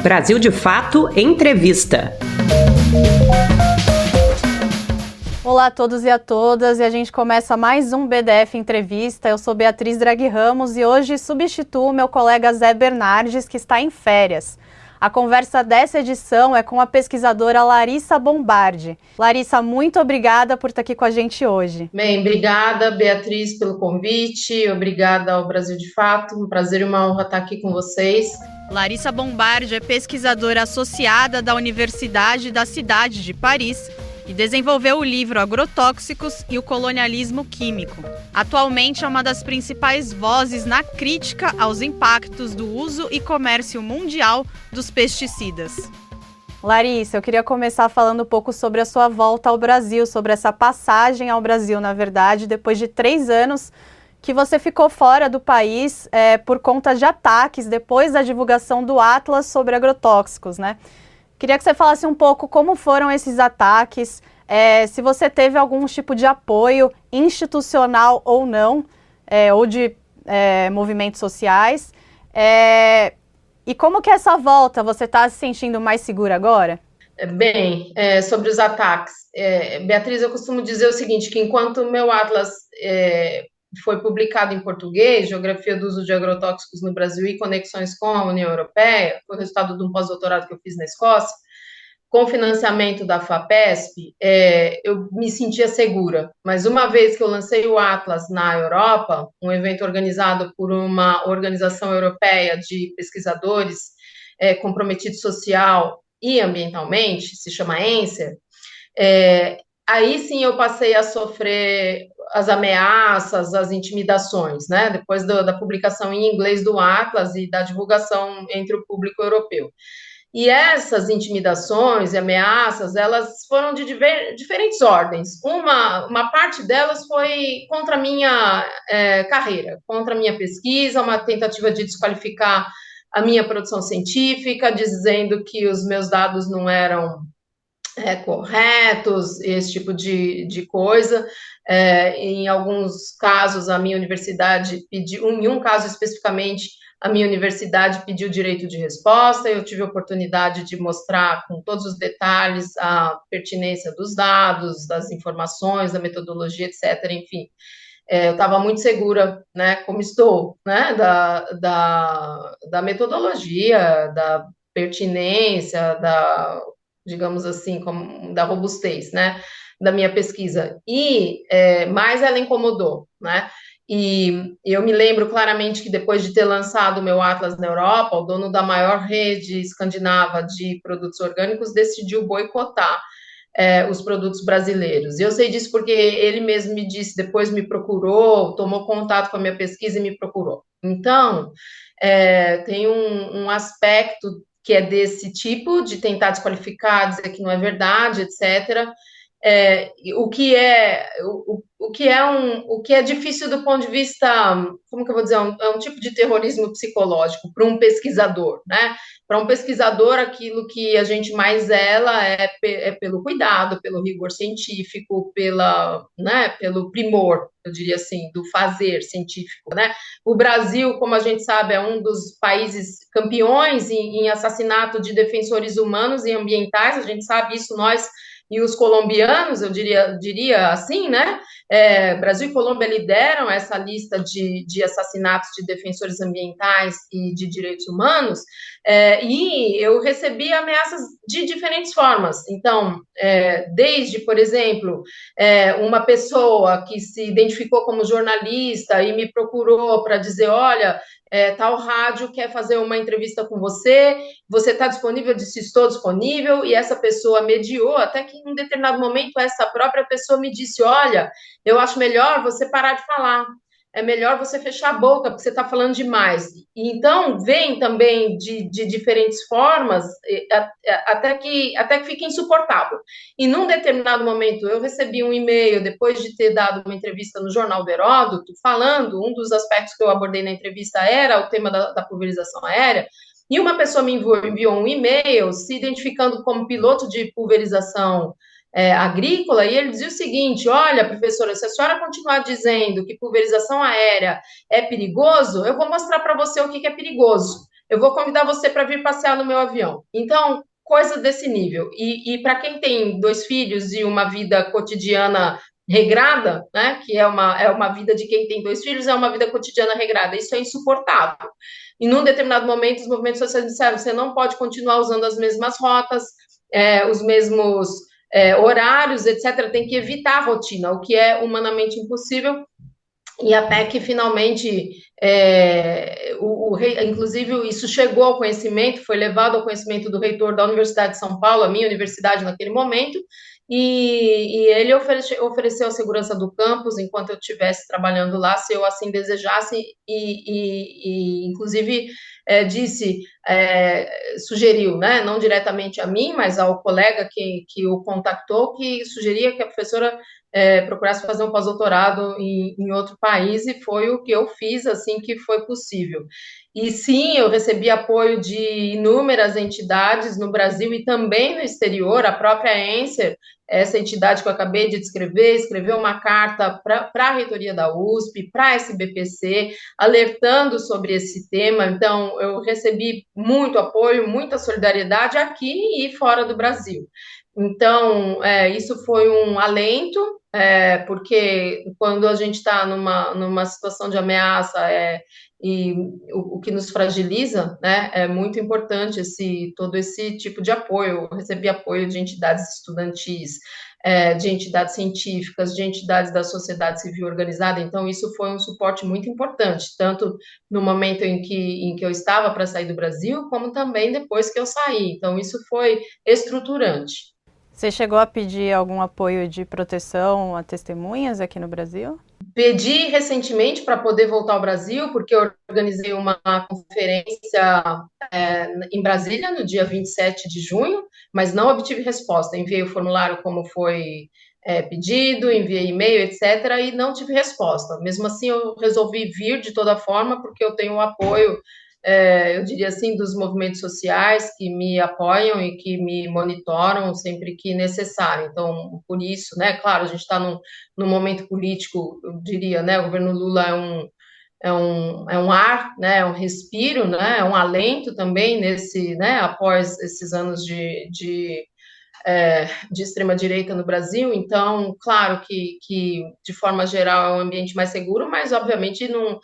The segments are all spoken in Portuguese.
Brasil de Fato Entrevista. Olá a todos e a todas, e a gente começa mais um BDF Entrevista. Eu sou Beatriz Draghi Ramos e hoje substituo meu colega Zé Bernardes, que está em férias. A conversa dessa edição é com a pesquisadora Larissa Bombardi. Larissa, muito obrigada por estar aqui com a gente hoje. Bem, obrigada, Beatriz, pelo convite, obrigada ao Brasil de Fato, um prazer e uma honra estar aqui com vocês. Larissa Bombardi é pesquisadora associada da Universidade da Cidade de Paris e desenvolveu o livro Agrotóxicos e o Colonialismo Químico. Atualmente é uma das principais vozes na crítica aos impactos do uso e comércio mundial dos pesticidas. Larissa, eu queria começar falando um pouco sobre a sua volta ao Brasil, sobre essa passagem ao Brasil, na verdade, depois de 3 anos que você ficou fora do país por conta de ataques, depois da divulgação do Atlas sobre agrotóxicos, né? Queria que você falasse um pouco como foram esses ataques, se você teve algum tipo de apoio institucional ou não, ou de movimentos sociais, e como que é essa volta? Você está se sentindo mais segura agora? Bem, sobre os ataques, Beatriz, eu costumo dizer o seguinte, que enquanto o meu Atlas foi publicado em português, Geografia do Uso de Agrotóxicos no Brasil e Conexões com a União Europeia, foi o resultado de um pós-doutorado que eu fiz na Escócia, com financiamento da FAPESP, eu me sentia segura. Mas uma vez que eu lancei o Atlas na Europa, um evento organizado por uma organização europeia de pesquisadores comprometidos social e ambientalmente, se chama ENSER, aí sim eu passei a sofrer as ameaças, as intimidações, né? Depois da publicação em inglês do Atlas e da divulgação entre o público europeu. E essas intimidações e ameaças, elas foram de diferentes ordens. Uma parte delas foi contra a minha carreira, contra a minha pesquisa, uma tentativa de desqualificar a minha produção científica, dizendo que os meus dados não eram corretos, esse tipo de coisa. Em alguns casos, a minha universidade pediu, em um caso especificamente, a minha universidade pediu direito de resposta, eu tive a oportunidade de mostrar com todos os detalhes a pertinência dos dados, das informações, da metodologia, etc. Enfim, eu estava muito segura, né, como estou, né, da metodologia, da pertinência, digamos assim, da robustez, né, da minha pesquisa. Mas ela incomodou, né? E eu me lembro claramente que depois de ter lançado o meu Atlas na Europa, o dono da maior rede escandinava de produtos orgânicos decidiu boicotar os produtos brasileiros. E eu sei disso porque ele mesmo me disse, depois me procurou, tomou contato com a minha pesquisa e me procurou. Então, tem um aspecto que é desse tipo, de tentar desqualificar, dizer que não é verdade, etc., o que é difícil do ponto de vista, como que eu vou dizer, é um tipo de terrorismo psicológico para um pesquisador, né? Para um pesquisador, aquilo que a gente mais zela é pelo cuidado, pelo rigor científico, pelo primor, eu diria assim, do fazer científico, né? O Brasil, como a gente sabe, é um dos países campeões em assassinato de defensores humanos e ambientais, a gente sabe isso, nós e os colombianos, eu diria assim, né? Brasil e Colômbia lideram essa lista de assassinatos de defensores ambientais e de direitos humanos, e eu recebi ameaças de diferentes formas. Então, desde, por exemplo, uma pessoa que se identificou como jornalista e me procurou para dizer, olha, tal rádio quer fazer uma entrevista com você está disponível? Eu disse, estou disponível, e essa pessoa mediou, até que em um determinado momento essa própria pessoa me disse, olha, eu acho melhor você parar de falar, é melhor você fechar a boca, porque você está falando demais. E então, vem também de diferentes formas, até que fica insuportável. E num determinado momento, eu recebi um e-mail, depois de ter dado uma entrevista no Jornal do Heródoto, falando, um dos aspectos que eu abordei na entrevista era o tema da pulverização aérea, e uma pessoa me enviou um e-mail se identificando como piloto de pulverização agrícola, e ele dizia o seguinte, olha, professora, se a senhora continuar dizendo que pulverização aérea é perigoso, eu vou mostrar para você o que é perigoso. eu vou convidar você para vir passear no meu avião. Então, coisa desse nível. E para quem tem 2 filhos e uma vida cotidiana regrada, né, que é uma vida de quem tem 2 filhos, é uma vida cotidiana regrada. Isso é insuportável. E num determinado momento, os movimentos sociais disseram: você não pode continuar usando as mesmas rotas, os mesmos horários, etc. Tem que evitar a rotina, o que é humanamente impossível. E até que finalmente, inclusive, isso chegou ao conhecimento, foi levado ao conhecimento do reitor da Universidade de São Paulo, a minha universidade naquele momento, e ele ofereceu a segurança do campus enquanto eu estivesse trabalhando lá, se eu assim desejasse, inclusive disse, sugeriu, né, não diretamente a mim, mas ao colega que o contactou, que sugeria que a professora procurasse fazer um pós-doutorado em outro país, e foi o que eu fiz assim que foi possível. E sim, eu recebi apoio de inúmeras entidades no Brasil e também no exterior. A própria Enser, essa entidade que eu acabei de descrever, escreveu uma carta para a reitoria da USP, para a SBPC, alertando sobre esse tema. Então, eu recebi muito apoio, muita solidariedade aqui e fora do Brasil. Então, isso foi um alento, porque quando a gente está numa situação de ameaça, e o que nos fragiliza, né, é muito importante todo esse tipo de apoio. Eu recebi apoio de entidades estudantis, de entidades científicas, de entidades da sociedade civil organizada. Então, isso foi um suporte muito importante, tanto no momento em que eu estava para sair do Brasil, como também depois que eu saí. Então, isso foi estruturante. Você chegou a pedir algum apoio de proteção a testemunhas aqui no Brasil? Pedi recentemente para poder voltar ao Brasil, porque eu organizei uma conferência em Brasília no dia 27 de junho, mas não obtive resposta. Enviei o formulário como foi pedido, enviei e-mail, etc., e não tive resposta. Mesmo assim, eu resolvi vir de toda forma, porque eu tenho o apoio, eu diria assim, dos movimentos sociais que me apoiam e que me monitoram sempre que necessário. Então, por isso, né, claro, a gente está num momento político, eu diria, né, o governo Lula é um ar, né, é um respiro, né, é um alento também né, após esses anos de extrema-direita no Brasil. Então, claro que de forma geral é um ambiente mais seguro, mas obviamente não,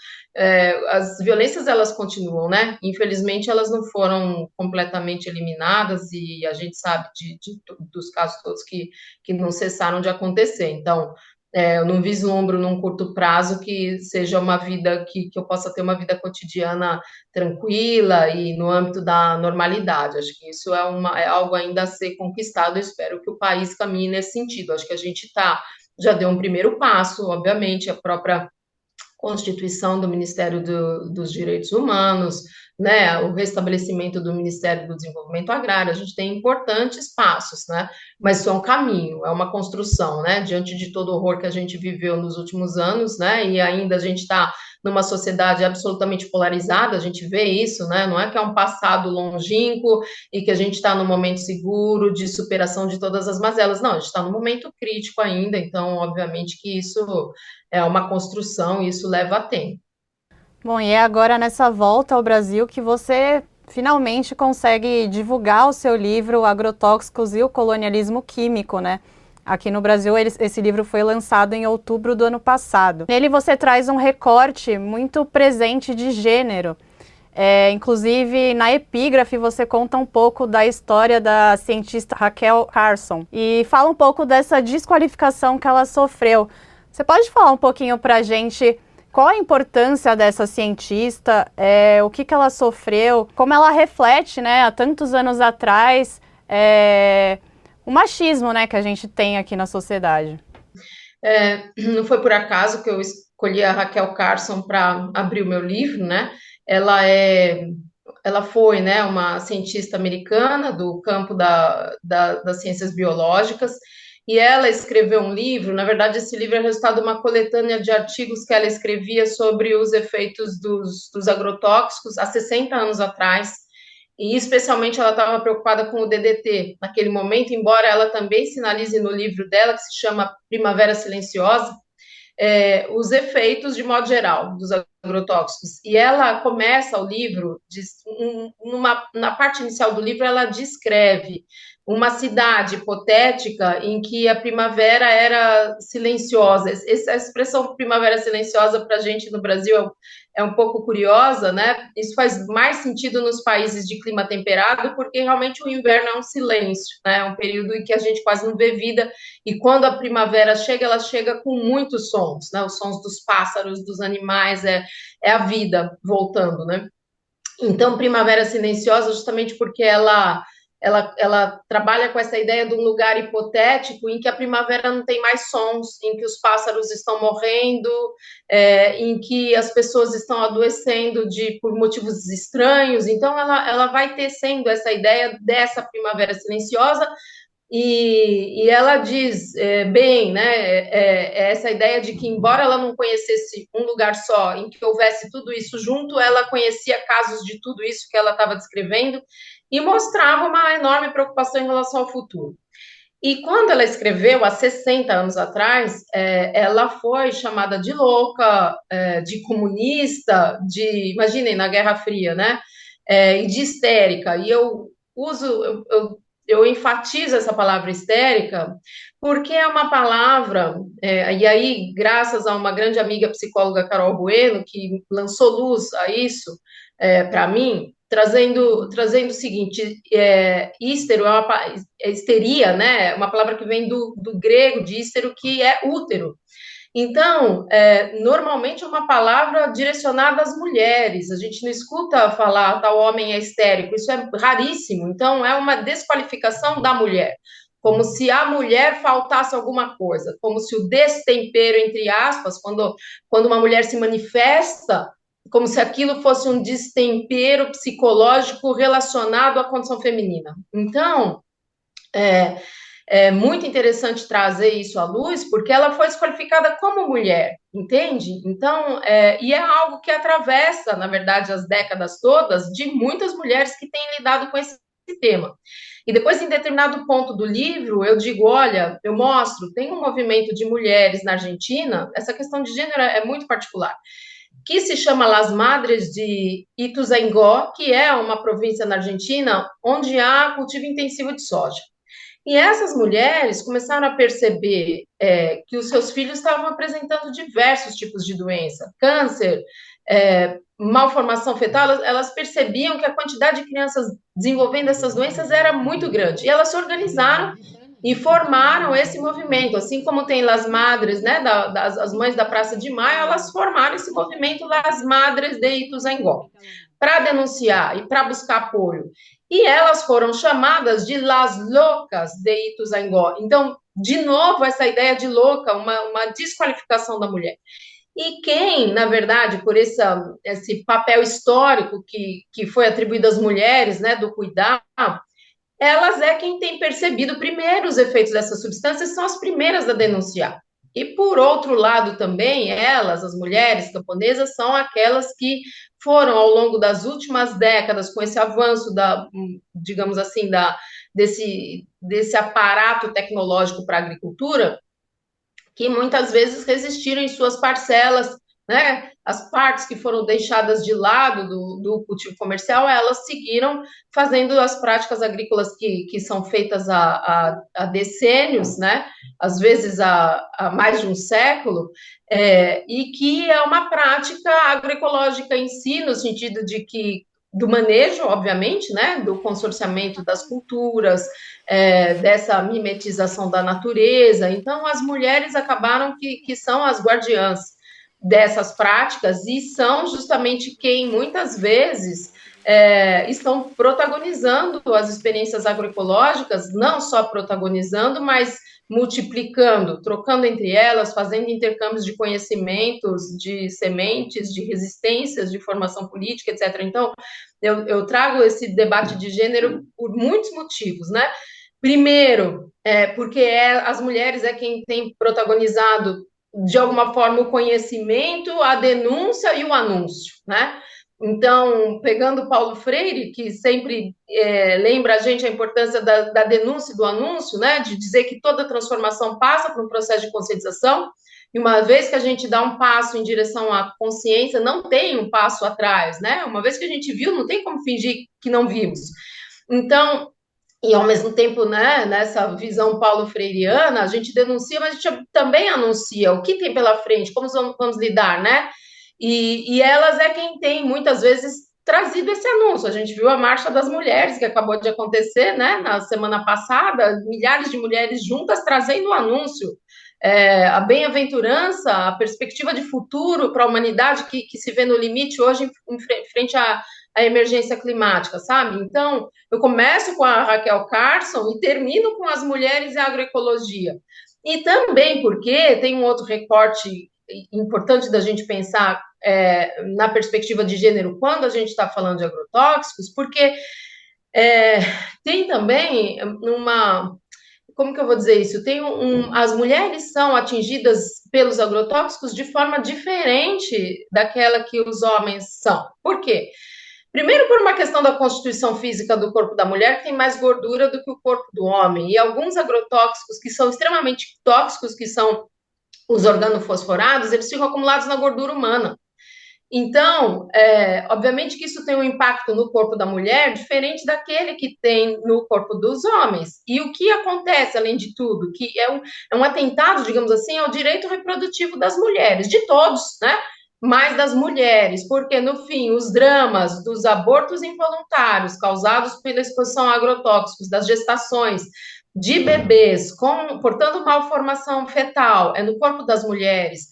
as violências elas continuam, né? Infelizmente elas não foram completamente eliminadas, e a gente sabe dos casos todos que não cessaram de acontecer. Então, eu não vislumbro num curto prazo que seja uma vida que eu possa ter uma vida cotidiana tranquila e no âmbito da normalidade. Acho que isso é algo ainda a ser conquistado. Eu espero que o país caminhe nesse sentido. Acho que a gente já deu um primeiro passo, obviamente, a própria Constituição do Ministério dos Direitos Humanos, né, o restabelecimento do Ministério do Desenvolvimento Agrário. A gente tem importantes passos, né, mas isso é um caminho, é uma construção, né, diante de todo o horror que a gente viveu nos últimos anos, né, e ainda a gente está numa sociedade absolutamente polarizada. A gente vê isso, né, não é que é um passado longínquo e que a gente está num momento seguro de superação de todas as mazelas. Não, a gente está num momento crítico ainda, então, obviamente, que isso é uma construção e isso leva tempo. Bom, e é agora nessa volta ao Brasil que você finalmente consegue divulgar o seu livro Agrotóxicos e o Colonialismo Químico, né? Aqui no Brasil, esse livro foi lançado em outubro do ano passado. Nele você traz um recorte muito presente de gênero. Inclusive, na epígrafe, você conta um pouco da história da cientista Raquel Carson e fala um pouco dessa desqualificação que ela sofreu. Você pode falar um pouquinho para a gente qual a importância dessa cientista, o que ela sofreu, como ela reflete, né, há tantos anos atrás, o machismo, né, que a gente tem aqui na sociedade? Não foi por acaso que eu escolhi a Raquel Carson para abrir o meu livro, né? Ela foi, né, uma cientista americana do campo das ciências biológicas, e ela escreveu um livro. Na verdade, esse livro é resultado de uma coletânea de artigos que ela escrevia sobre os efeitos dos agrotóxicos há 60 anos atrás, e especialmente ela estava preocupada com o DDT naquele momento, embora ela também sinalize no livro dela, que se chama Primavera Silenciosa, os efeitos, de modo geral, dos agrotóxicos. E ela começa o livro, na parte inicial do livro, ela descreve uma cidade hipotética em que a primavera era silenciosa. Essa expressão primavera silenciosa para a gente no Brasil é um pouco curiosa, né? Isso faz mais sentido nos países de clima temperado, porque realmente o inverno é um silêncio, né? É um período em que a gente quase não vê vida, e quando a primavera chega, ela chega com muitos sons, né? Os sons dos pássaros, dos animais, é a vida voltando, né? Então, primavera silenciosa, justamente porque ela trabalha com essa ideia de um lugar hipotético em que a primavera não tem mais sons, em que os pássaros estão morrendo, em que as pessoas estão adoecendo por motivos estranhos. Então, ela vai tecendo essa ideia dessa primavera silenciosa. E ela diz bem, né, essa ideia de que, embora ela não conhecesse um lugar só em que houvesse tudo isso junto, ela conhecia casos de tudo isso que ela estava descrevendo e mostrava uma enorme preocupação em relação ao futuro. E quando ela escreveu, há 60 anos atrás, ela foi chamada de louca, de comunista, imaginem, na Guerra Fria, né, e de histérica. E eu enfatizo essa palavra histérica porque é uma palavra, e aí, graças a uma grande amiga psicóloga, Carol Bueno, que lançou luz a isso para mim, trazendo o seguinte, hístero histeria, né? Uma palavra que vem do grego, de hístero, que é útero. Então, normalmente é uma palavra direcionada às mulheres. A gente não escuta falar tal homem é histérico, isso é raríssimo. Então, é uma desqualificação da mulher, como se a mulher faltasse alguma coisa, como se o destempero, entre aspas, quando uma mulher se manifesta, como se aquilo fosse um destempero psicológico relacionado à condição feminina. Então, é muito interessante trazer isso à luz, porque ela foi desqualificada como mulher, entende? Então, e é algo que atravessa, na verdade, as décadas todas de muitas mulheres que têm lidado com esse tema. E depois, em determinado ponto do livro, eu digo, olha, eu mostro, tem um movimento de mulheres na Argentina, essa questão de gênero é muito particular, que se chama Las Madres de Ituzaingó, que é uma província na Argentina onde há cultivo intensivo de soja. E essas mulheres começaram a perceber que os seus filhos estavam apresentando diversos tipos de doença, câncer, malformação fetal. Elas percebiam que a quantidade de crianças desenvolvendo essas doenças era muito grande. E elas se organizaram e formaram esse movimento, assim como tem Las Madres, né, as mães da Praça de Maio, elas formaram esse movimento Las Madres de Ituzaingó, para denunciar e para buscar apoio. E elas foram chamadas de Las Loucas de Ituzaingó. Então, de novo, essa ideia de louca, uma desqualificação da mulher. E quem, na verdade, por esse papel histórico que foi atribuído às mulheres, né, do cuidar, elas quem tem percebido primeiro os efeitos dessas substâncias, são as primeiras a denunciar. E, por outro lado, também, as mulheres camponesas, são aquelas que foram, ao longo das últimas décadas, com esse avanço digamos assim, desse aparato tecnológico para a agricultura, que muitas vezes resistiram em suas parcelas, né? As partes que foram deixadas de lado do cultivo comercial, elas seguiram fazendo as práticas agrícolas que são feitas há decênios, né? Às vezes há mais de um século, e que é uma prática agroecológica em si, no sentido do manejo, obviamente, né, do consorciamento das culturas, dessa mimetização da natureza. Então, as mulheres acabaram que são as guardiãs dessas práticas e são justamente quem, muitas vezes, estão protagonizando as experiências agroecológicas, não só protagonizando, mas multiplicando, trocando entre elas, fazendo intercâmbios de conhecimentos, de sementes, de resistências, de formação política, etc. Então, eu trago esse debate de gênero por muitos motivos, né? Primeiro, porque as mulheres quem tem protagonizado, de alguma forma, o conhecimento, a denúncia e o anúncio, né? Então, pegando Paulo Freire, que sempre lembra a gente a importância da denúncia e do anúncio, né, de dizer que toda transformação passa por um processo de conscientização, E uma vez que a gente dá um passo em direção à consciência, não tem um passo atrás, né? Uma vez que a gente viu, não tem como fingir que não vimos. Então, e ao mesmo tempo, né, nessa visão paulo-freiriana, a gente denuncia, mas a gente também anuncia o que tem pela frente, como vamos lidar, né? E elas é quem tem, muitas vezes, trazido esse anúncio. A gente viu a Marcha das Mulheres, que acabou de acontecer, né, na semana passada, milhares de mulheres juntas trazendo o anúncio. A bem-aventurança, a perspectiva de futuro para a humanidade que se vê no limite hoje em frente à emergência climática, sabe? Então, eu começo com a Raquel Carson e termino com as mulheres e a agroecologia. E também porque tem um outro recorte importante da gente pensar na perspectiva de gênero quando a gente está falando de agrotóxicos, porque tem também uma... Como que eu vou dizer isso? As mulheres são atingidas pelos agrotóxicos de forma diferente daquela que os homens são. Por quê? Primeiro, por uma questão da constituição física do corpo da mulher, que tem mais gordura do que o corpo do homem. E alguns agrotóxicos que são extremamente tóxicos, que são os organofosforados, eles ficam acumulados na gordura humana. Então, obviamente que isso tem um impacto no corpo da mulher diferente daquele que tem no corpo dos homens. E o que acontece, além de tudo, que é um atentado, digamos assim, ao direito reprodutivo das mulheres, de todos, né? Mas das mulheres, porque, no fim, os dramas dos abortos involuntários causados pela exposição a agrotóxicos, das gestações de bebês portando malformação fetal, no corpo das mulheres,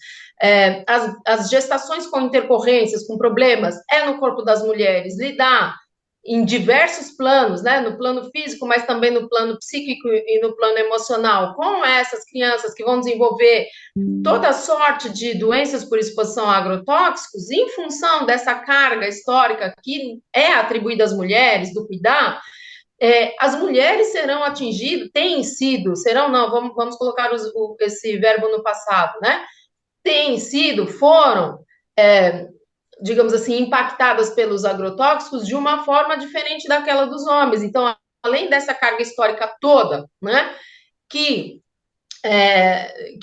as gestações com intercorrências, com problemas, no corpo das mulheres, lidar em diversos planos, né, no plano físico, mas também no plano psíquico e no plano emocional, com essas crianças que vão desenvolver toda sorte de doenças por exposição a agrotóxicos, em função dessa carga histórica que é atribuída às mulheres, do cuidar, as mulheres serão atingidas, têm sido, serão não, vamos colocar esse verbo no passado, né? Foram, digamos assim, impactadas pelos agrotóxicos de uma forma diferente daquela dos homens. Então, além dessa carga histórica toda, né, que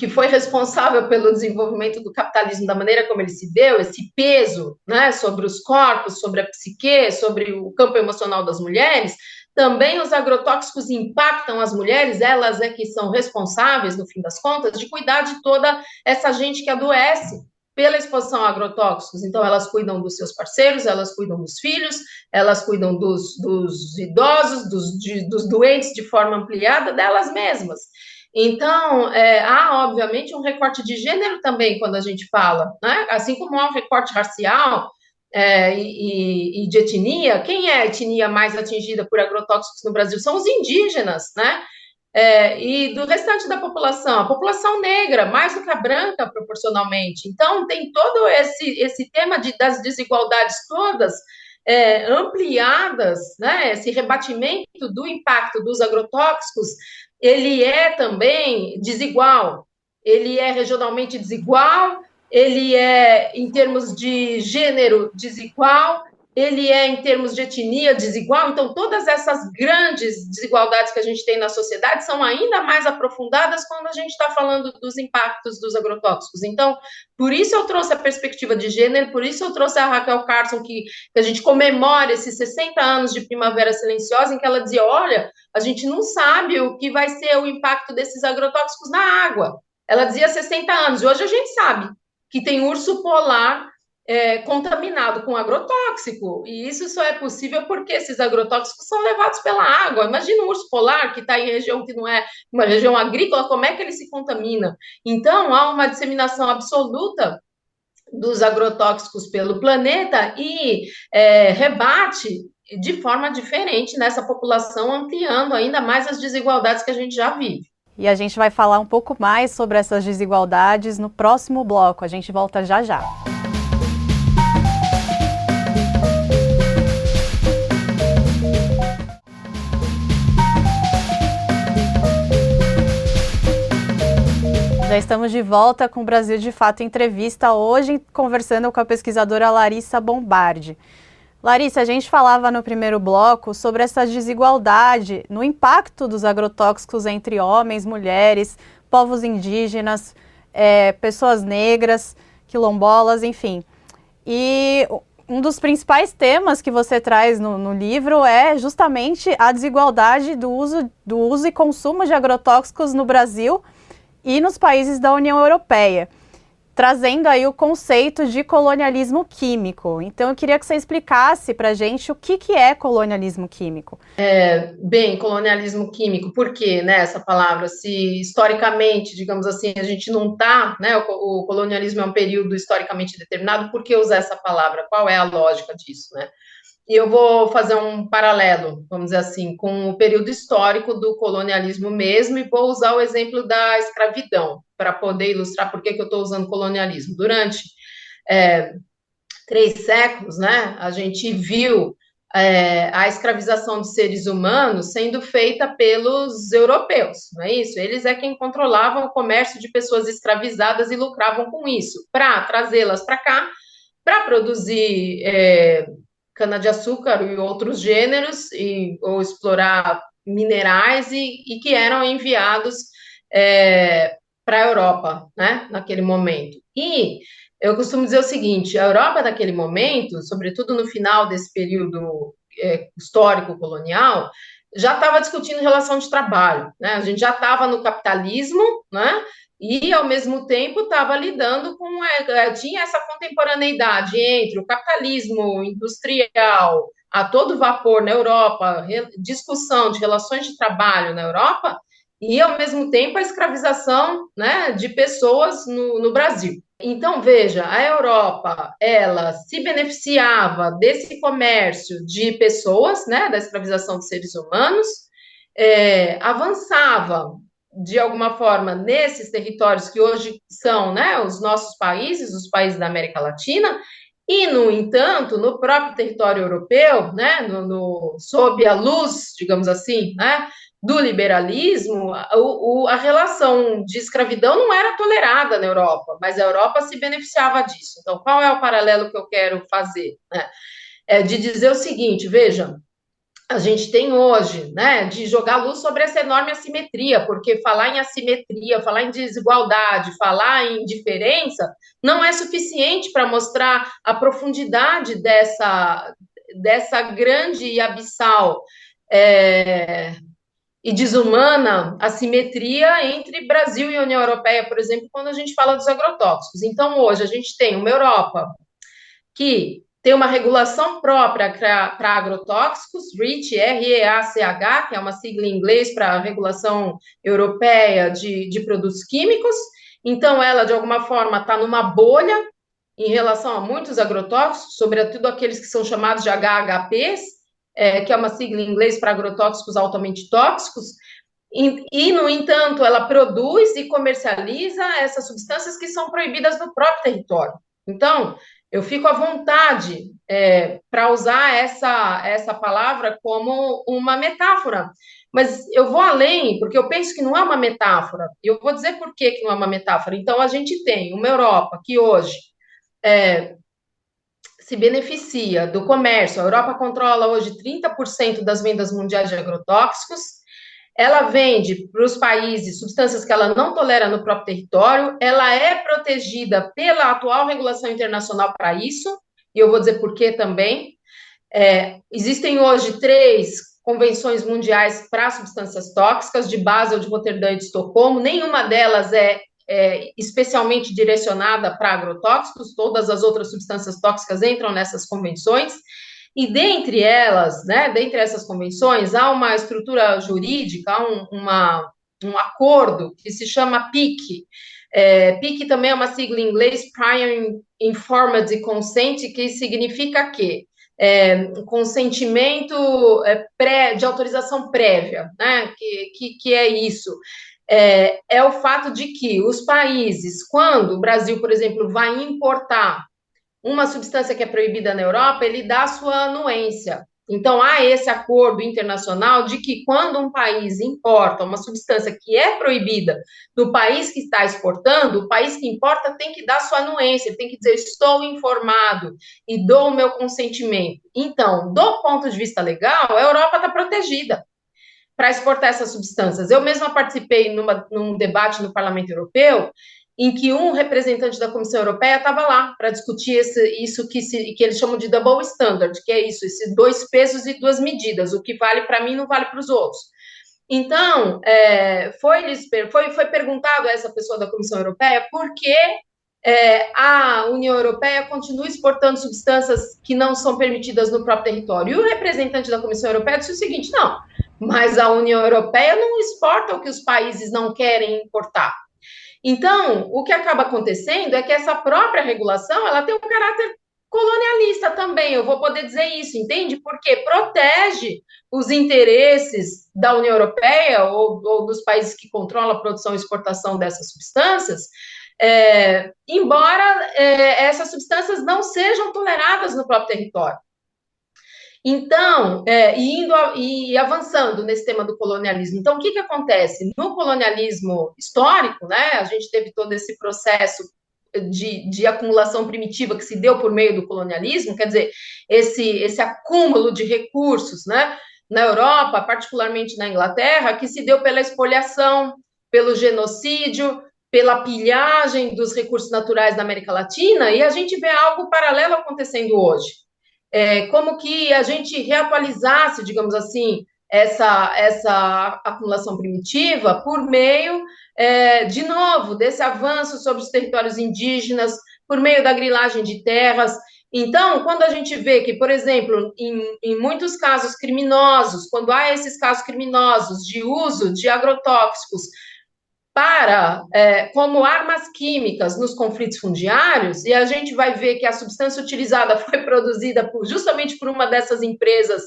foi responsável pelo desenvolvimento do capitalismo da maneira como ele se deu, esse peso, né, sobre os corpos, sobre a psique, sobre o campo emocional das mulheres, também os agrotóxicos impactam as mulheres, elas que são responsáveis, no fim das contas, de cuidar de toda essa gente que adoece pela exposição a agrotóxicos. Então, elas cuidam dos seus parceiros, elas cuidam dos filhos, elas cuidam dos idosos, dos doentes de forma ampliada, delas mesmas. Então, há, obviamente, um recorte de gênero também quando a gente fala, né? Assim como há um recorte racial e de etnia. Quem é a etnia mais atingida por agrotóxicos no Brasil? São os indígenas, né? E do restante da população, a população negra, mais do que a branca, proporcionalmente. Então, tem todo esse tema das desigualdades todas ampliadas, né? Esse rebatimento do impacto dos agrotóxicos, ele é também desigual, ele é regionalmente desigual, ele é, em termos de gênero, desigual, ele é, em termos de etnia, desigual. Então, todas essas grandes desigualdades que a gente tem na sociedade são ainda mais aprofundadas quando a gente está falando dos impactos dos agrotóxicos. Então, por isso eu trouxe a perspectiva de gênero, por isso eu trouxe a Raquel Carson, que a gente comemora esses 60 anos de Primavera Silenciosa, em que ela dizia, olha, a gente não sabe o que vai ser o impacto desses agrotóxicos na água. Ela dizia 60 anos, e hoje a gente sabe que tem urso polar contaminado com agrotóxico, e isso só é possível porque esses agrotóxicos são levados pela água. Imagina um urso polar que está em região que não é uma região agrícola, como é que ele se contamina? Então, há uma disseminação absoluta dos agrotóxicos pelo planeta e rebate de forma diferente nessa população, ampliando ainda mais as desigualdades que a gente já vive. E a gente vai falar um pouco mais sobre essas desigualdades no próximo bloco. A gente volta já já. Já estamos de volta com o Brasil de Fato Entrevista, hoje conversando com a pesquisadora Larissa Bombardi. Larissa, a gente falava no primeiro bloco sobre essa desigualdade no impacto dos agrotóxicos entre homens, mulheres, povos indígenas. pessoas negras, quilombolas, enfim. E um dos principais temas que você traz no livro é justamente a desigualdade do uso e consumo de agrotóxicos no Brasil e nos países da União Europeia, trazendo aí o conceito de colonialismo químico. Então, eu queria que você explicasse para a gente o que é colonialismo químico. Bem, colonialismo químico, por quê, né, essa palavra? Se historicamente, digamos assim, a gente não está, né, o colonialismo é um período historicamente determinado, por que usar essa palavra? Qual é a lógica disso, né? E eu vou fazer um paralelo, vamos dizer assim, com o período histórico do colonialismo mesmo, e vou usar o exemplo da escravidão, para poder ilustrar por que eu estou usando colonialismo. Durante 3 séculos, né, a gente viu a escravização de seres humanos sendo feita pelos europeus, não é isso? Eles é quem controlavam o comércio de pessoas escravizadas e lucravam com isso, para trazê-las para cá, para produzir cana-de-açúcar e outros gêneros, ou explorar minerais, e que eram enviados para a Europa, né, naquele momento. E eu costumo dizer o seguinte: a Europa naquele momento, sobretudo no final desse período histórico colonial, já estava discutindo relação de trabalho, né? A gente já estava no capitalismo, né? E, ao mesmo tempo, estava lidando com... tinha essa contemporaneidade entre o capitalismo industrial a todo vapor na Europa, discussão de relações de trabalho na Europa, e, ao mesmo tempo, a escravização, né, de pessoas no Brasil. Então, veja, a Europa, ela se beneficiava desse comércio de pessoas, né, da escravização de seres humanos, avançava de alguma forma nesses territórios que hoje são, né, os nossos países, os países da América Latina, e, no entanto, no próprio território europeu, né, sob a luz, digamos assim, né, do liberalismo, a relação de escravidão não era tolerada na Europa, mas a Europa se beneficiava disso. Então, qual é o paralelo que eu quero fazer? Né? De dizer o seguinte: veja, a gente tem hoje, né, de jogar luz sobre essa enorme assimetria, porque falar em assimetria, falar em desigualdade, falar em diferença, não é suficiente para mostrar a profundidade dessa grande e abissal e desumana assimetria entre Brasil e União Europeia, por exemplo, quando a gente fala dos agrotóxicos. Então, hoje, a gente tem uma Europa que tem uma regulação própria para agrotóxicos, REACH, R-E-A-C-H, que é uma sigla em inglês para a regulação europeia de produtos químicos. Então, ela, de alguma forma, está numa bolha em relação a muitos agrotóxicos, sobretudo aqueles que são chamados de HHPs, que é uma sigla em inglês para agrotóxicos altamente tóxicos, e, no entanto, ela produz e comercializa essas substâncias que são proibidas no próprio território. Então, eu fico à vontade para usar essa palavra como uma metáfora, mas eu vou além, porque eu penso que não é uma metáfora, e eu vou dizer por que não é uma metáfora. Então, a gente tem uma Europa que hoje se beneficia do comércio. A Europa controla hoje 30% das vendas mundiais de agrotóxicos. Ela vende para os países substâncias que ela não tolera no próprio território. Ela é protegida pela atual regulação internacional para isso, e eu vou dizer por quê também. Existem hoje 3 convenções mundiais para substâncias tóxicas, de Basel, de Roterdã e de Estocolmo. Nenhuma delas é especialmente direcionada para agrotóxicos. Todas as outras substâncias tóxicas entram nessas convenções, e dentre elas, né, dentre essas convenções, há uma estrutura jurídica, há um acordo que se chama PIC. PIC também é uma sigla em inglês, Prior Informed Consent, que significa que consentimento de autorização prévia, né, que é isso. É o fato de que os países, quando o Brasil, por exemplo, vai importar uma substância que é proibida na Europa, ele dá a sua anuência. Então, há esse acordo internacional de que quando um país importa uma substância que é proibida do país que está exportando, o país que importa tem que dar sua anuência, ele tem que dizer: estou informado e dou o meu consentimento. Então, do ponto de vista legal, a Europa está protegida para exportar essas substâncias. Eu mesma participei num debate no Parlamento Europeu, em que um representante da Comissão Europeia estava lá para discutir isso que eles chamam de double standard, que é isso, esses 2 pesos e 2 medidas, o que vale para mim não vale para os outros. Então, foi perguntado a essa pessoa da Comissão Europeia por que a União Europeia continua exportando substâncias que não são permitidas no próprio território. E o representante da Comissão Europeia disse o seguinte: não, mas a União Europeia não exporta o que os países não querem importar. Então, o que acaba acontecendo é que essa própria regulação ela tem um caráter colonialista também, eu vou poder dizer isso, entende? Porque protege os interesses da União Europeia ou dos países que controlam a produção e exportação dessas substâncias, embora essas substâncias não sejam toleradas no próprio território. Então, e avançando nesse tema do colonialismo, então o que acontece? No colonialismo histórico, né, a gente teve todo esse processo de acumulação primitiva que se deu por meio do colonialismo, quer dizer, esse acúmulo de recursos, né, na Europa, particularmente na Inglaterra, que se deu pela espoliação, pelo genocídio, pela pilhagem dos recursos naturais da América Latina, e a gente vê algo paralelo acontecendo hoje. Como que a gente reatualizasse, digamos assim, essa acumulação primitiva por meio, de novo, desse avanço sobre os territórios indígenas, por meio da grilagem de terras. Então, quando a gente vê que, por exemplo, em muitos casos criminosos, quando há esses casos criminosos de uso de agrotóxicos como armas químicas nos conflitos fundiários, e a gente vai ver que a substância utilizada foi produzida justamente por uma dessas empresas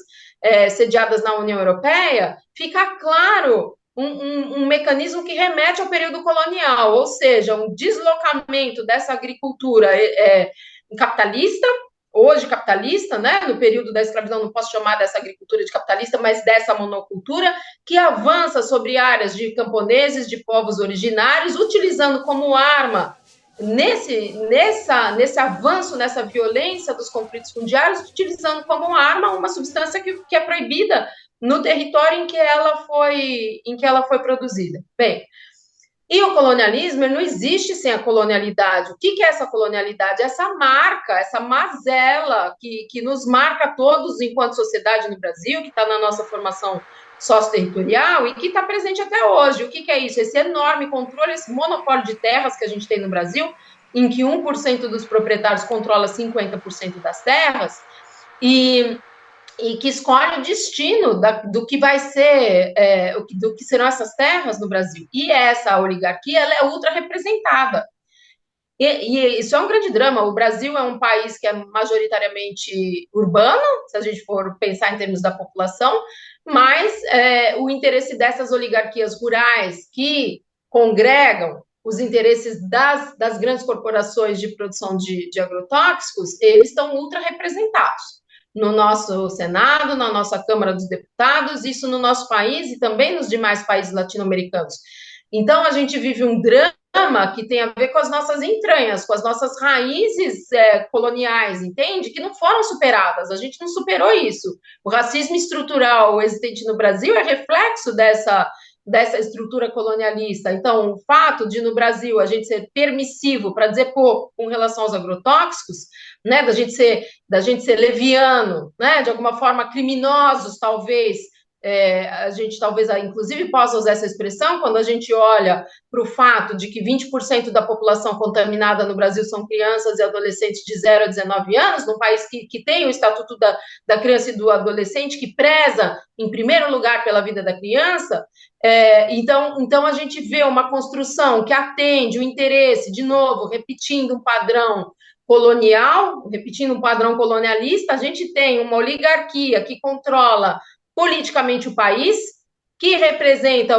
sediadas na União Europeia, fica claro um mecanismo que remete ao período colonial, ou seja, um deslocamento dessa agricultura capitalista, hoje capitalista, né? No período da escravidão não posso chamar dessa agricultura de capitalista, mas dessa monocultura, que avança sobre áreas de camponeses, de povos originários, utilizando como arma, nesse avanço, nessa violência dos conflitos fundiários, utilizando como arma uma substância que é proibida no território em que ela foi produzida. Bem, e o colonialismo não existe sem a colonialidade. O que é essa colonialidade? Essa marca, essa mazela que nos marca todos enquanto sociedade no Brasil, que está na nossa formação sócio-territorial e que está presente até hoje. O que é isso? Esse enorme controle, esse monopólio de terras que a gente tem no Brasil, em que 1% dos proprietários controla 50% das terras, e que escolhe o destino do que vai ser, do que serão essas terras no Brasil. E essa oligarquia ela é ultra representada. E isso é um grande drama. O Brasil é um país que é majoritariamente urbano, se a gente for pensar em termos da população, mas o interesse dessas oligarquias rurais que congregam os interesses das grandes corporações de produção de agrotóxicos, eles estão ultra representados no nosso Senado, na nossa Câmara dos Deputados, isso no nosso país e também nos demais países latino-americanos. Então, a gente vive um drama que tem a ver com as nossas entranhas, com as nossas raízes coloniais, entende? Que não foram superadas, a gente não superou isso. O racismo estrutural existente no Brasil é reflexo dessa estrutura colonialista. Então, o fato de, no Brasil, a gente ser permissivo, para dizer pouco, com relação aos agrotóxicos, né, da gente ser leviano, né, de alguma forma criminosos, talvez, a gente talvez, inclusive, possa usar essa expressão quando a gente olha para o fato de que 20% da população contaminada no Brasil são crianças e adolescentes de 0 a 19 anos, num país que tem o Estatuto da Criança e do Adolescente, que preza, em primeiro lugar, pela vida da criança. Então, a gente vê uma construção que atende o interesse, de novo, repetindo um padrão colonial, repetindo um padrão colonialista, a gente tem uma oligarquia que controla politicamente o país, que representa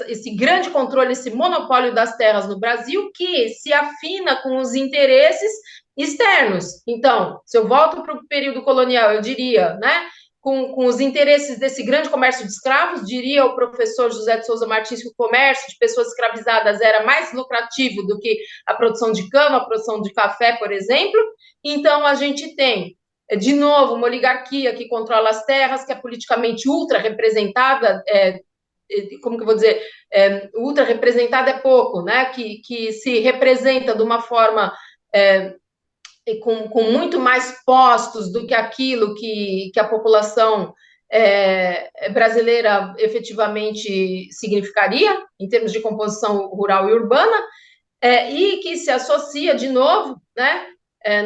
esse grande controle, esse monopólio das terras no Brasil, que se afina com os interesses externos. Então, se eu volto para o período colonial, eu diria, né, com os interesses desse grande comércio de escravos, diria o professor José de Souza Martins que o comércio de pessoas escravizadas era mais lucrativo do que a produção de cana, a produção de café, por exemplo. Então, a gente tem, de novo, uma oligarquia que controla as terras, que é politicamente ultra representada como que eu vou dizer, ultra representada é pouco, né? Que se representa de uma forma com muito mais postos do que aquilo que a população brasileira efetivamente significaria, em termos de composição rural e urbana, e que se associa de novo, né?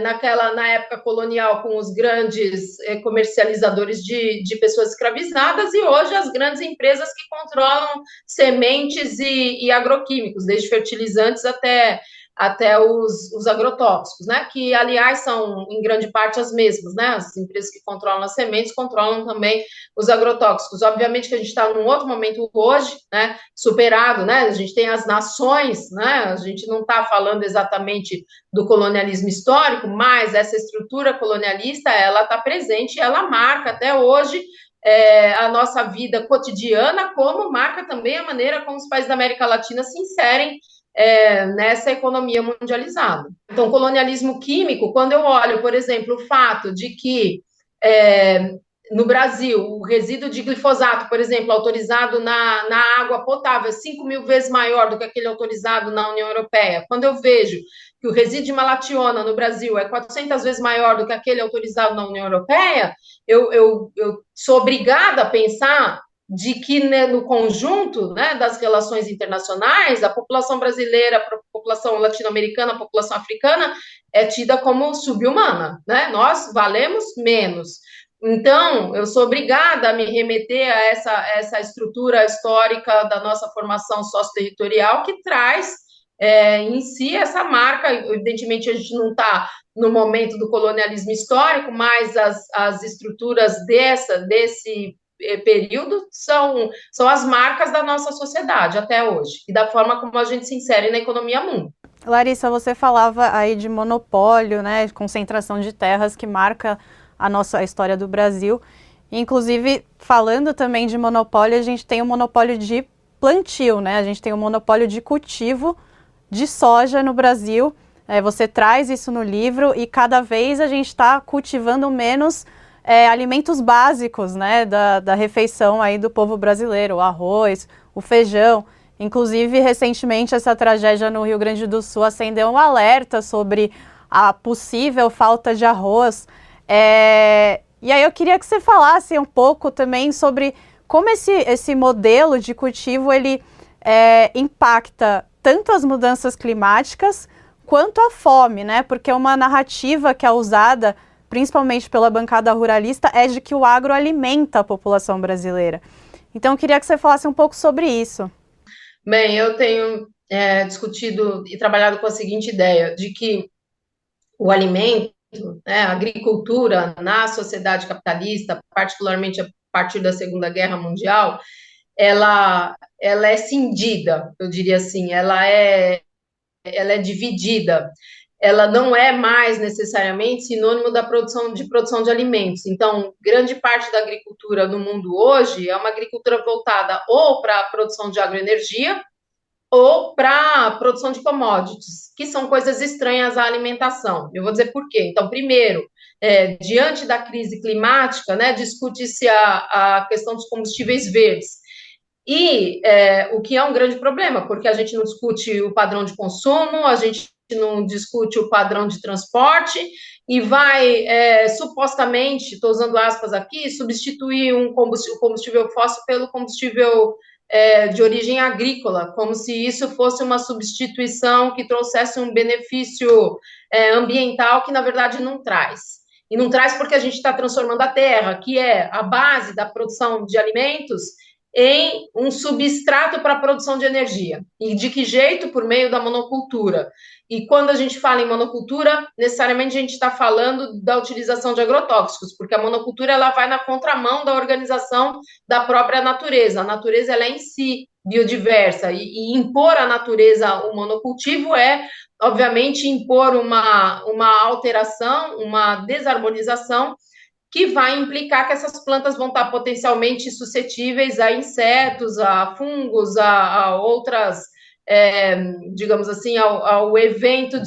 Na época colonial, com os grandes comercializadores de pessoas escravizadas, e hoje as grandes empresas que controlam sementes e agroquímicos, desde fertilizantes até os agrotóxicos, né? Que, aliás, são, em grande parte, as mesmas, né? As empresas que controlam as sementes controlam também os agrotóxicos. Obviamente que a gente está num outro momento hoje, né? Superado, né? A gente tem as nações, né? A gente não está falando exatamente do colonialismo histórico, mas essa estrutura colonialista, ela está presente e ela marca até hoje a nossa vida cotidiana, como marca também a maneira como os países da América Latina se inserem nessa economia mundializada. Então, colonialismo químico, quando eu olho, por exemplo, o fato de que no Brasil, o resíduo de glifosato, por exemplo, autorizado na água potável, é 5.000 vezes maior do que aquele autorizado na União Europeia. Quando eu vejo que o resíduo de malationa no Brasil é 400 vezes maior do que aquele autorizado na União Europeia, eu sou obrigada a pensar de que, né, no conjunto, né, das relações internacionais, a população brasileira, a população latino-americana, a população africana é tida como sub-humana, né? Nós valemos menos. Então, eu sou obrigada a me remeter a essa estrutura histórica da nossa formação sócio-territorial que traz em si essa marca. Evidentemente, a gente não está no momento do colonialismo histórico, mas as estruturas desse período são as marcas da nossa sociedade até hoje e da forma como a gente se insere na economia mundo. Larissa, você falava aí de monopólio, né, de concentração de terras que marca a história do Brasil. Inclusive, falando também de monopólio, a gente tem o monopólio de plantio, né? A gente tem o monopólio de cultivo de soja no Brasil. Você traz isso no livro e cada vez a gente está cultivando menos alimentos básicos, né, da refeição aí do povo brasileiro, o arroz, o feijão. Inclusive, recentemente, essa tragédia no Rio Grande do Sul acendeu um alerta sobre a possível falta de arroz. E aí eu queria que você falasse um pouco também sobre como esse modelo de cultivo ele impacta tanto as mudanças climáticas quanto a fome, né? Porque uma narrativa que é usada principalmente pela bancada ruralista, é de que o agro alimenta a população brasileira. Então, eu queria que você falasse um pouco sobre isso. Bem, eu tenho discutido e trabalhado com a seguinte ideia, de que o alimento, né, a agricultura na sociedade capitalista, particularmente a partir da Segunda Guerra Mundial, ela é cindida, eu diria assim, ela é dividida. Ela não é mais necessariamente sinônimo da produção de alimentos. Então, grande parte da agricultura no mundo hoje é uma agricultura voltada ou para a produção de agroenergia ou para a produção de commodities, que são coisas estranhas à alimentação. Eu vou dizer por quê. Então, primeiro, diante da crise climática, né, discute-se a questão dos combustíveis verdes. E o que é um grande problema, porque a gente não discute o padrão de consumo, a gente não discute o padrão de transporte e vai, supostamente, estou usando aspas aqui, substituir o combustível fóssil pelo combustível de origem agrícola, como se isso fosse uma substituição que trouxesse um benefício ambiental que, na verdade, não traz. E não traz porque a gente está transformando a terra, que é a base da produção de alimentos, em um substrato para a produção de energia. E de que jeito? Por meio da monocultura. E quando a gente fala em monocultura, necessariamente a gente está falando da utilização de agrotóxicos, porque a monocultura ela vai na contramão da organização da própria natureza. A natureza ela é em si biodiversa, e impor à natureza o monocultivo é, obviamente, impor uma alteração, uma desarmonização, que vai implicar que essas plantas vão estar potencialmente suscetíveis a insetos, a fungos, a outras, digamos assim, ao evento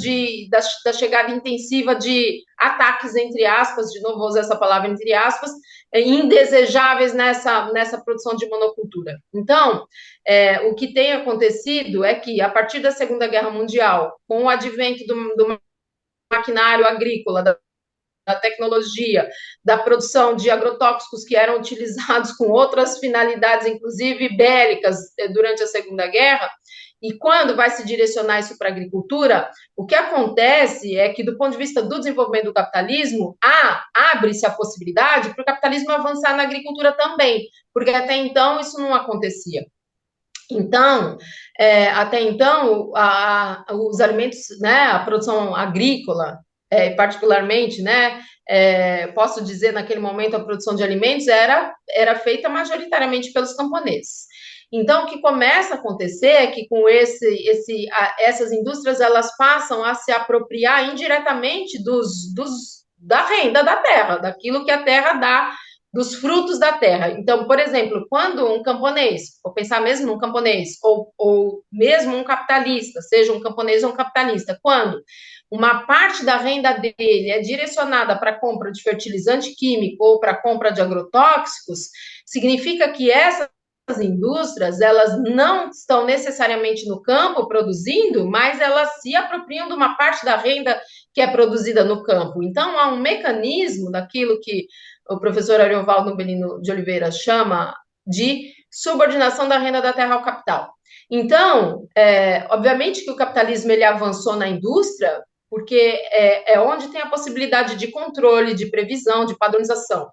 da chegada intensiva de ataques, entre aspas, de novo vou usar essa palavra entre aspas, indesejáveis nessa produção de monocultura. Então, o que tem acontecido é que, a partir da Segunda Guerra Mundial, com o advento do maquinário agrícola, da tecnologia, da produção de agrotóxicos que eram utilizados com outras finalidades, inclusive bélicas, durante a Segunda Guerra, e quando vai se direcionar isso para a agricultura, o que acontece é que, do ponto de vista do desenvolvimento do capitalismo, abre-se a possibilidade para o capitalismo avançar na agricultura também, porque até então isso não acontecia. Então, até então, os alimentos, né, a produção agrícola, particularmente, né, posso dizer, naquele momento, a produção de alimentos era feita majoritariamente pelos camponeses. Então, o que começa a acontecer é que, com essas indústrias, elas passam a se apropriar indiretamente da renda da terra, daquilo que a terra dá, dos frutos da terra. Então, por exemplo, quando um camponês, vou pensar mesmo num camponês, ou mesmo um capitalista, seja um camponês ou um capitalista, quando uma parte da renda dele é direcionada para a compra de fertilizante químico ou para a compra de agrotóxicos, significa que essas indústrias, elas não estão necessariamente no campo produzindo, mas elas se apropriam de uma parte da renda que é produzida no campo. Então, há um mecanismo daquilo que o professor Ariovaldo Nobelino de Oliveira chama de subordinação da renda da terra ao capital. Então, obviamente que o capitalismo ele avançou na indústria, porque é onde tem a possibilidade de controle, de previsão, de padronização.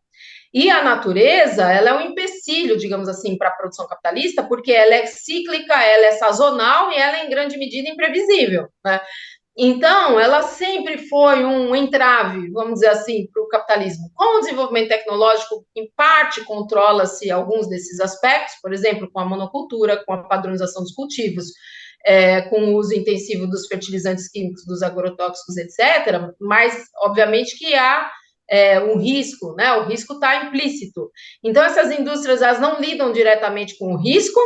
E a natureza, ela é um empecilho, digamos assim, para a produção capitalista, porque ela é cíclica, ela é sazonal e ela é, em grande medida, imprevisível, né? Então, ela sempre foi um entrave, vamos dizer assim, para o capitalismo. Com o desenvolvimento tecnológico, em parte, controla-se alguns desses aspectos, por exemplo, com a monocultura, com a padronização dos cultivos, com o uso intensivo dos fertilizantes químicos, dos agrotóxicos, etc., mas, obviamente, que há um risco, né? O risco está implícito. Então, essas indústrias, elas não lidam diretamente com o risco,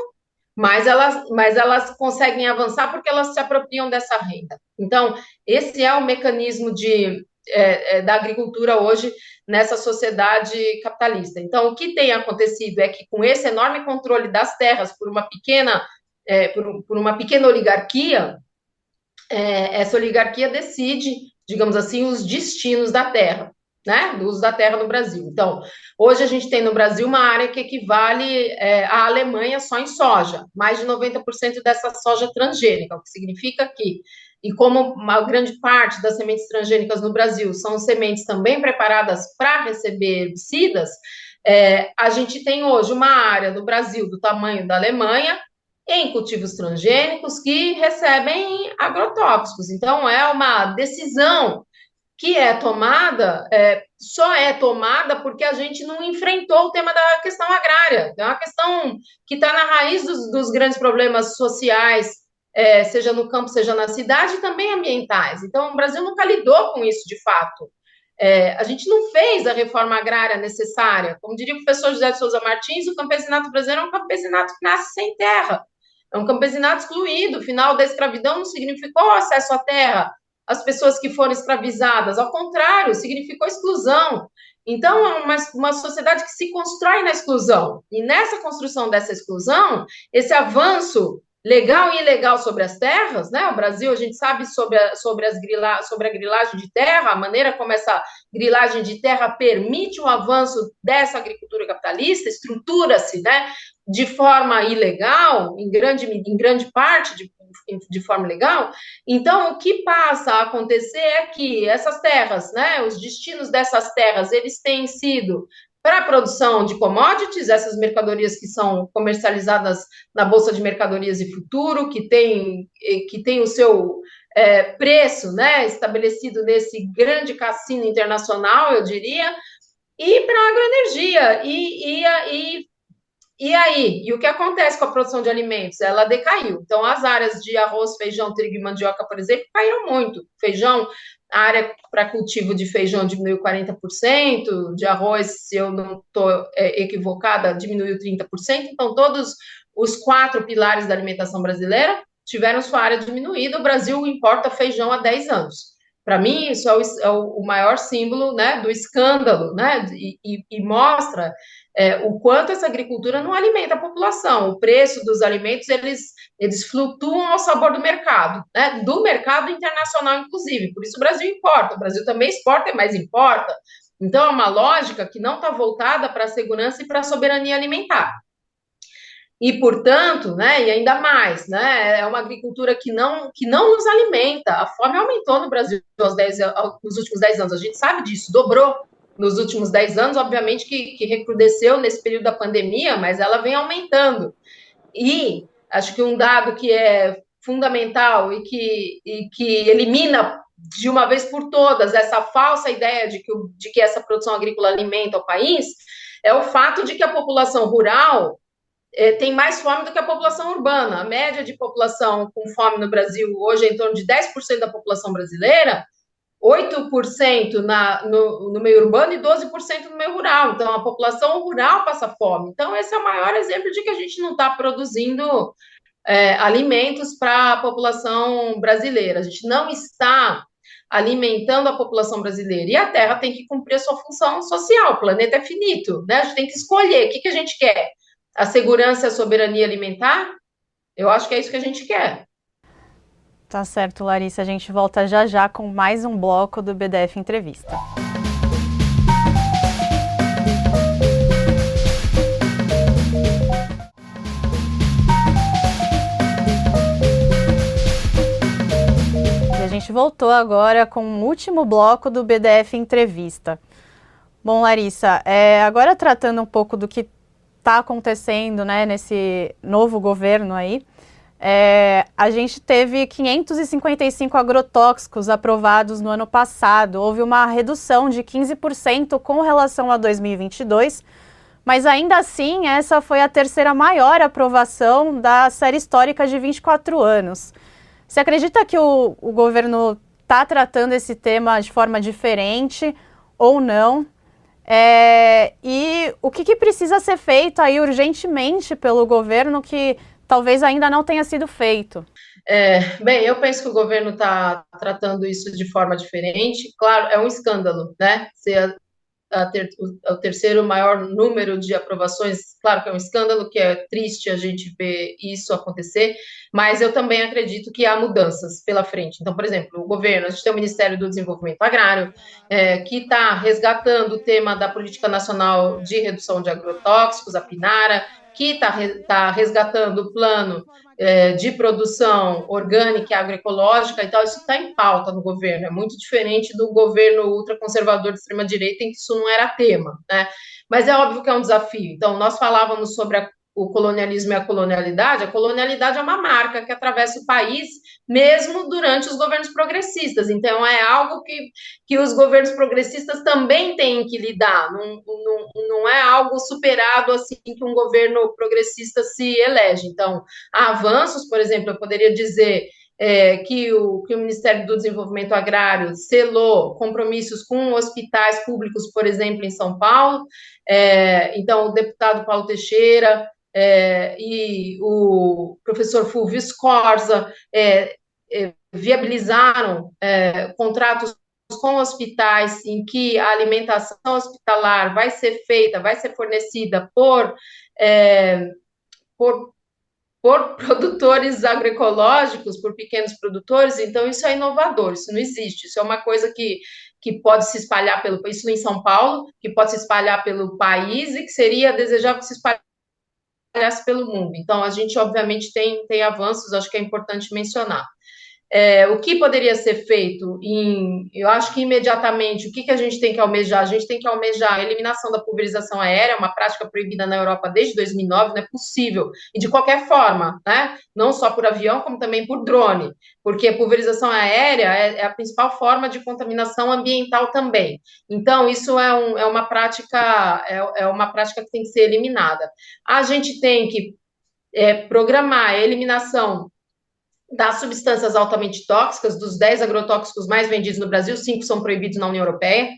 mas elas conseguem avançar porque elas se apropriam dessa renda. Então, esse é o mecanismo da agricultura hoje nessa sociedade capitalista. Então, o que tem acontecido é que, com esse enorme controle das terras por uma pequena oligarquia, essa oligarquia decide, digamos assim, os destinos da terra, né, do uso da terra no Brasil. Então, hoje a gente tem no Brasil uma área que equivale à Alemanha só em soja, mais de 90% dessa soja transgênica, o que significa que, e como uma grande parte das sementes transgênicas no Brasil são sementes também preparadas para receber herbicidas, a gente tem hoje uma área do Brasil do tamanho da Alemanha em cultivos transgênicos que recebem agrotóxicos. Então, é uma decisão que é tomada, só é tomada porque a gente não enfrentou o tema da questão agrária. É uma questão que está na raiz dos grandes problemas sociais, seja no campo, seja na cidade, e também ambientais. Então, o Brasil nunca lidou com isso de fato. A gente não fez a reforma agrária necessária. Como diria o professor José de Souza Martins, o campesinato brasileiro é um campesinato que nasce sem terra. É um campesinato excluído. O final da escravidão não significou acesso à terra, as pessoas que foram escravizadas, ao contrário, significou exclusão. Então, é uma sociedade que se constrói na exclusão. E nessa construção dessa exclusão, esse avanço legal e ilegal sobre as terras, né? O Brasil, a gente sabe sobre a grilagem de terra, a maneira como essa grilagem de terra permite o avanço dessa agricultura capitalista, estrutura-se, né, de forma ilegal, em grande parte de forma ilegal. Então, o que passa a acontecer é que essas terras, né, os destinos dessas terras, eles têm sido para a produção de commodities, essas mercadorias que são comercializadas na Bolsa de Mercadorias e Futuro, que tem o seu preço, né, estabelecido nesse grande cassino internacional, eu diria, e para a agroenergia. E aí? E o que acontece com a produção de alimentos? Ela decaiu. Então, as áreas de arroz, feijão, trigo e mandioca, por exemplo, caíram muito. Feijão, a área para cultivo de feijão diminuiu 40%, de arroz, se eu não estou equivocada, diminuiu 30%. Então, todos os 4 pilares da alimentação brasileira tiveram sua área diminuída. O Brasil importa feijão há 10 anos. Para mim, isso é o maior símbolo, né, do escândalo, né, e mostra o quanto essa agricultura não alimenta a população. O preço dos alimentos, eles flutuam ao sabor do mercado, né, do mercado internacional, inclusive. Por isso o Brasil importa. O Brasil também exporta, mas importa. Então, é uma lógica que não está voltada para a segurança e para a soberania alimentar. E, portanto, né, e ainda mais, né, é uma agricultura que não nos alimenta. A fome aumentou no Brasil nos últimos 10 anos, a gente sabe disso, dobrou nos últimos 10 anos, obviamente que recrudesceu nesse período da pandemia, mas ela vem aumentando. E acho que um dado que é fundamental e que elimina de uma vez por todas essa falsa ideia de que essa produção agrícola alimenta o país é o fato de que a população rural tem mais fome do que a população urbana. A média de população com fome no Brasil hoje é em torno de 10% da população brasileira, 8% no meio urbano e 12% no meio rural. Então, a população rural passa fome. Então, esse é o maior exemplo de que a gente não está produzindo alimentos para a população brasileira. A gente não está alimentando a população brasileira. E a Terra tem que cumprir a sua função social. O planeta é finito, né? A gente tem que escolher o que a gente quer. A segurança e a soberania alimentar, eu acho que é isso que a gente quer. Tá certo, Larissa. A gente volta já já com mais um bloco do BDF Entrevista. E a gente voltou agora com o último bloco do BDF Entrevista. Bom, Larissa, agora tratando um pouco do que está acontecendo, né, nesse novo governo aí, a gente teve 555 agrotóxicos aprovados no ano passado. Houve uma redução de 15% com relação a 2022, mas ainda assim essa foi a terceira maior aprovação da série histórica de 24 anos. Você acredita que o governo está tratando esse tema de forma diferente ou não? E o que precisa ser feito aí urgentemente pelo governo que talvez ainda não tenha sido feito? Bem, eu penso que o governo está tratando isso de forma diferente. Claro, é um escândalo, né? Ser o terceiro maior número de aprovações, claro que é um escândalo, que é triste a gente ver isso acontecer, mas eu também acredito que há mudanças pela frente. Então, por exemplo, o governo, a gente tem o Ministério do Desenvolvimento Agrário, que está resgatando o tema da Política Nacional de Redução de Agrotóxicos, a PNARA, que está resgatando o plano de produção orgânica e agroecológica, então isso está em pauta no governo, é muito diferente do governo ultraconservador de extrema-direita, em que isso não era tema, né? Mas é óbvio que é um desafio. Então, nós falávamos sobre o colonialismo e a colonialidade é uma marca que atravessa o país, mesmo durante os governos progressistas. Então, é algo que os governos progressistas também têm que lidar. Não é algo superado assim que um governo progressista se elege. Então, há avanços, por exemplo, eu poderia dizer que o Ministério do Desenvolvimento Agrário selou compromissos com hospitais públicos, por exemplo, em São Paulo. Então, o deputado Paulo Teixeira e o professor Fulvio Scorza viabilizaram contratos com hospitais em que a alimentação hospitalar vai ser fornecida por produtores agroecológicos, por pequenos produtores. Então isso é inovador, isso não existe, isso é uma coisa que pode se espalhar isso em São Paulo, que pode se espalhar pelo país e que seria desejável que se espalhasse pelo mundo. Então a gente obviamente tem avanços, acho que é importante mencionar. O que poderia ser feito? Eu acho que imediatamente, o que a gente tem que almejar? A gente tem que almejar a eliminação da pulverização aérea, uma prática proibida na Europa desde 2009, não é possível, e de qualquer forma, né? Não só por avião, como também por drone, porque a pulverização aérea é a principal forma de contaminação ambiental também. Então, isso é uma prática que tem que ser eliminada. A gente tem que programar a eliminação das substâncias altamente tóxicas. Dos 10 agrotóxicos mais vendidos no Brasil, 5 são proibidos na União Europeia.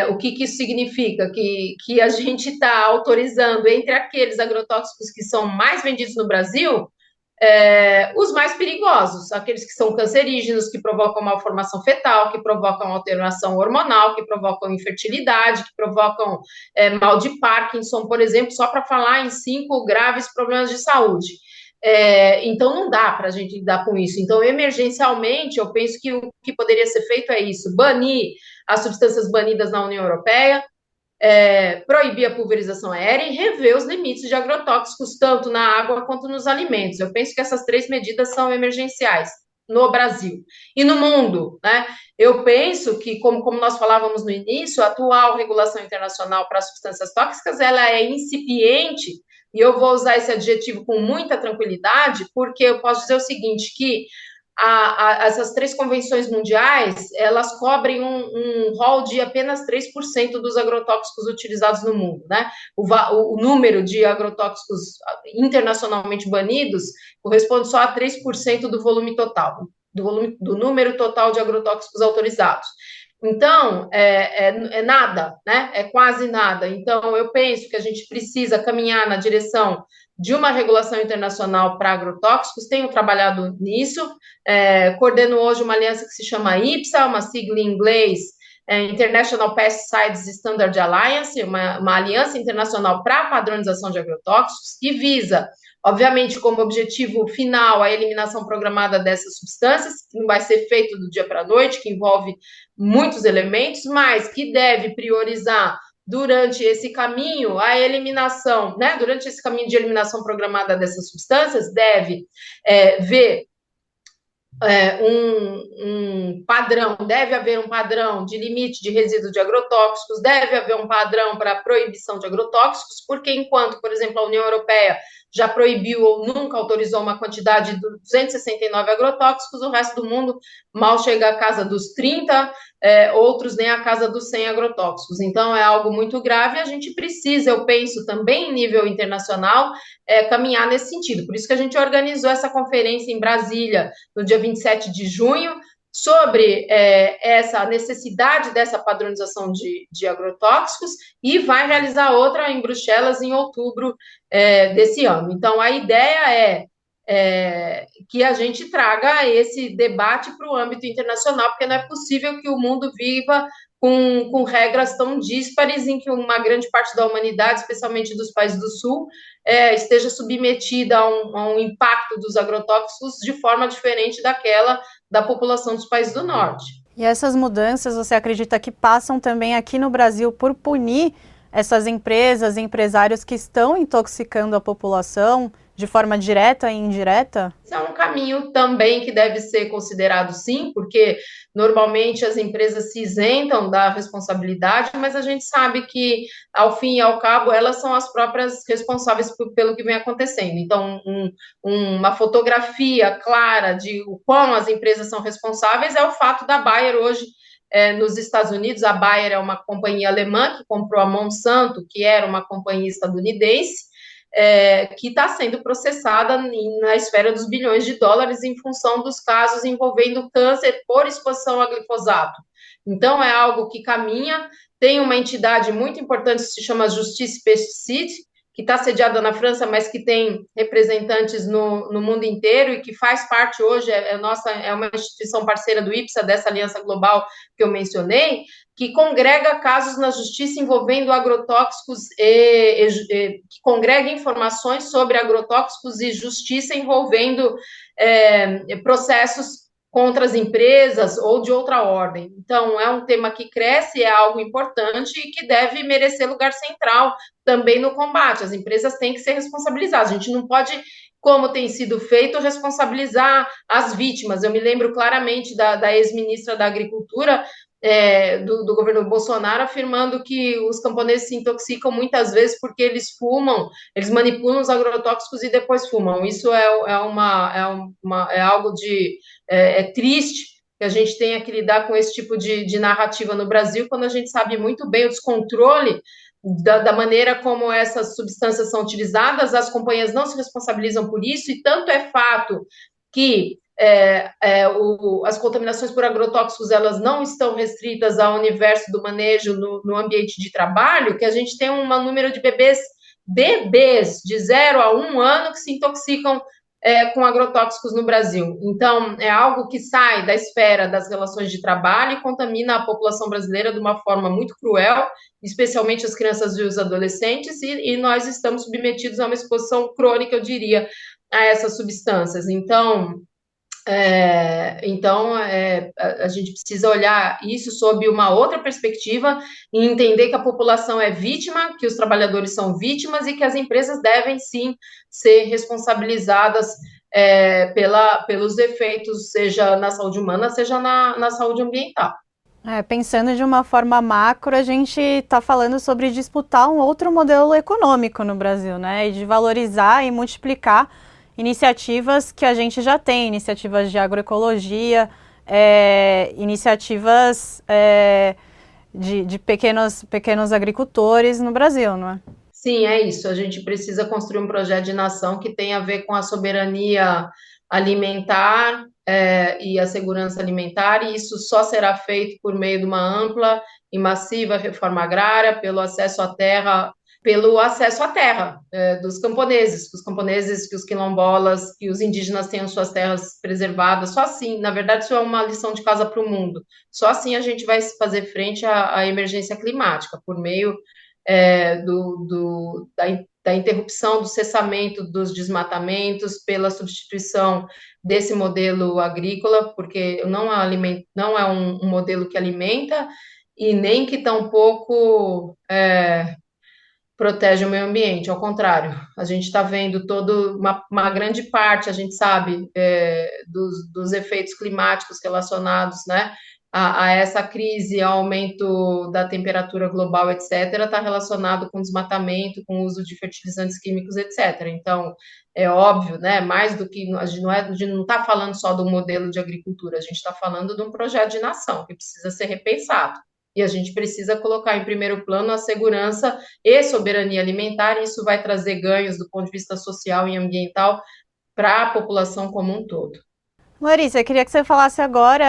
O que isso significa? Que a gente está autorizando, entre aqueles agrotóxicos que são mais vendidos no Brasil, os mais perigosos, aqueles que são cancerígenos, que provocam malformação fetal, que provocam alteração hormonal, que provocam infertilidade, que provocam mal de Parkinson, por exemplo, só para falar em 5 graves problemas de saúde. Então, não dá para a gente lidar com isso. Então, emergencialmente, eu penso que o que poderia ser feito é isso: banir as substâncias banidas na União Europeia, proibir a pulverização aérea e rever os limites de agrotóxicos, tanto na água quanto nos alimentos. Eu penso que essas 3 medidas são emergenciais no Brasil. E no mundo, né? Eu penso que, como nós falávamos no início, a atual regulação internacional para substâncias tóxicas, ela é incipiente, e eu vou usar esse adjetivo com muita tranquilidade, porque eu posso dizer o seguinte, que essas 3 convenções mundiais, elas cobrem um rol de apenas 3% dos agrotóxicos utilizados no mundo, né? O número de agrotóxicos internacionalmente banidos corresponde só a 3% do volume total, do número total de agrotóxicos autorizados. Então, é nada, né? É quase nada. Então, eu penso que a gente precisa caminhar na direção de uma regulação internacional para agrotóxicos. Tenho trabalhado nisso, coordeno hoje uma aliança que se chama IPSA, uma sigla em inglês, International Pesticides Standard Alliance, uma aliança internacional para a padronização de agrotóxicos, que visa, obviamente, como objetivo final, a eliminação programada dessas substâncias, que não vai ser feito do dia para a noite, que envolve muitos elementos, mas que deve priorizar durante esse caminho, a eliminação, né? Durante esse caminho de eliminação programada dessas substâncias, deve ver um padrão, deve haver um padrão de limite de resíduos de agrotóxicos, deve haver um padrão para proibição de agrotóxicos, porque enquanto, por exemplo, a União Europeia já proibiu ou nunca autorizou uma quantidade de 269 agrotóxicos, o resto do mundo mal chega à casa dos 30, outros nem à casa dos 100 agrotóxicos. Então, é algo muito grave e a gente precisa, eu penso, também em nível internacional, caminhar nesse sentido. Por isso que a gente organizou essa conferência em Brasília, no dia 27 de junho, sobre essa necessidade dessa padronização de agrotóxicos, e vai realizar outra em Bruxelas em outubro desse ano. Então, a ideia é que a gente traga esse debate para o âmbito internacional, porque não é possível que o mundo viva com regras tão díspares, em que uma grande parte da humanidade, especialmente dos países do Sul, esteja submetida a um impacto dos agrotóxicos de forma diferente daquela da população dos países do Norte. E essas mudanças, você acredita que passam também aqui no Brasil por punir essas empresas e empresários que estão intoxicando a população de forma direta e indireta? Esse é um caminho também que deve ser considerado, sim, porque normalmente as empresas se isentam da responsabilidade, mas a gente sabe que, ao fim e ao cabo, elas são as próprias responsáveis pelo que vem acontecendo. Então, uma fotografia clara de o quão as empresas são responsáveis é o fato da Bayer hoje, nos Estados Unidos. A Bayer é uma companhia alemã que comprou a Monsanto, que era uma companhia estadunidense, que está sendo processada na esfera dos bilhões de dólares em função dos casos envolvendo câncer por exposição a glifosato. Então, é algo que caminha. Tem uma entidade muito importante que se chama Justice Pesticide, que está sediada na França, mas que tem representantes no mundo inteiro e que faz parte hoje, é uma instituição parceira do IPSA, dessa aliança global que eu mencionei, que congrega casos na justiça envolvendo agrotóxicos, que congrega informações sobre agrotóxicos e justiça envolvendo processos contra as empresas ou de outra ordem. Então, é um tema que cresce, é algo importante e que deve merecer lugar central também no combate. As empresas têm que ser responsabilizadas. A gente não pode, como tem sido feito, responsabilizar as vítimas. Eu me lembro claramente da ex-ministra da Agricultura, do governo Bolsonaro, afirmando que os camponeses se intoxicam muitas vezes porque eles fumam, eles manipulam os agrotóxicos e depois fumam. Isso é algo triste que a gente tenha que lidar com esse tipo de narrativa no Brasil, quando a gente sabe muito bem o descontrole da maneira como essas substâncias são utilizadas. As companhias não se responsabilizam por isso, e tanto é fato que as contaminações por agrotóxicos, elas não estão restritas ao universo do manejo no ambiente de trabalho, que a gente tem um número de bebês de 0 a 1 ano que se intoxicam com agrotóxicos no Brasil. Então, é algo que sai da esfera das relações de trabalho e contamina a população brasileira de uma forma muito cruel, especialmente as crianças e os adolescentes, e nós estamos submetidos a uma exposição crônica, eu diria, a essas substâncias. Então, a gente precisa olhar isso sob uma outra perspectiva e entender que a população é vítima, que os trabalhadores são vítimas e que as empresas devem, sim, ser responsabilizadas pelos efeitos, seja na saúde humana, seja na saúde ambiental. Pensando de uma forma macro, a gente está falando sobre disputar um outro modelo econômico no Brasil, né? E de valorizar e multiplicar iniciativas que a gente já tem, iniciativas de agroecologia, iniciativas de pequenos agricultores no Brasil, não é? Sim, é isso. A gente precisa construir um projeto de nação que tenha a ver com a soberania alimentar e a segurança alimentar, e isso só será feito por meio de uma ampla e massiva reforma agrária, pelo acesso à terra dos camponeses, que os quilombolas, que os indígenas tenham suas terras preservadas. Só assim, na verdade, isso é uma lição de casa para o mundo. Só assim a gente vai fazer frente à emergência climática, por meio da interrupção, do cessamento dos desmatamentos, pela substituição desse modelo agrícola, porque não é um modelo que alimenta e nem que tampouco protege o meio ambiente. Ao contrário, a gente está vendo uma grande parte, a gente sabe, dos efeitos climáticos relacionados, né, a essa crise, ao aumento da temperatura global, etc., está relacionado com desmatamento, com o uso de fertilizantes químicos, etc. Então, é óbvio, né, mais do que a gente não está falando só do modelo de agricultura, a gente está falando de um projeto de nação que precisa ser repensado. E a gente precisa colocar em primeiro plano a segurança e soberania alimentar, e isso vai trazer ganhos do ponto de vista social e ambiental para a população como um todo. Larissa, eu queria que você falasse agora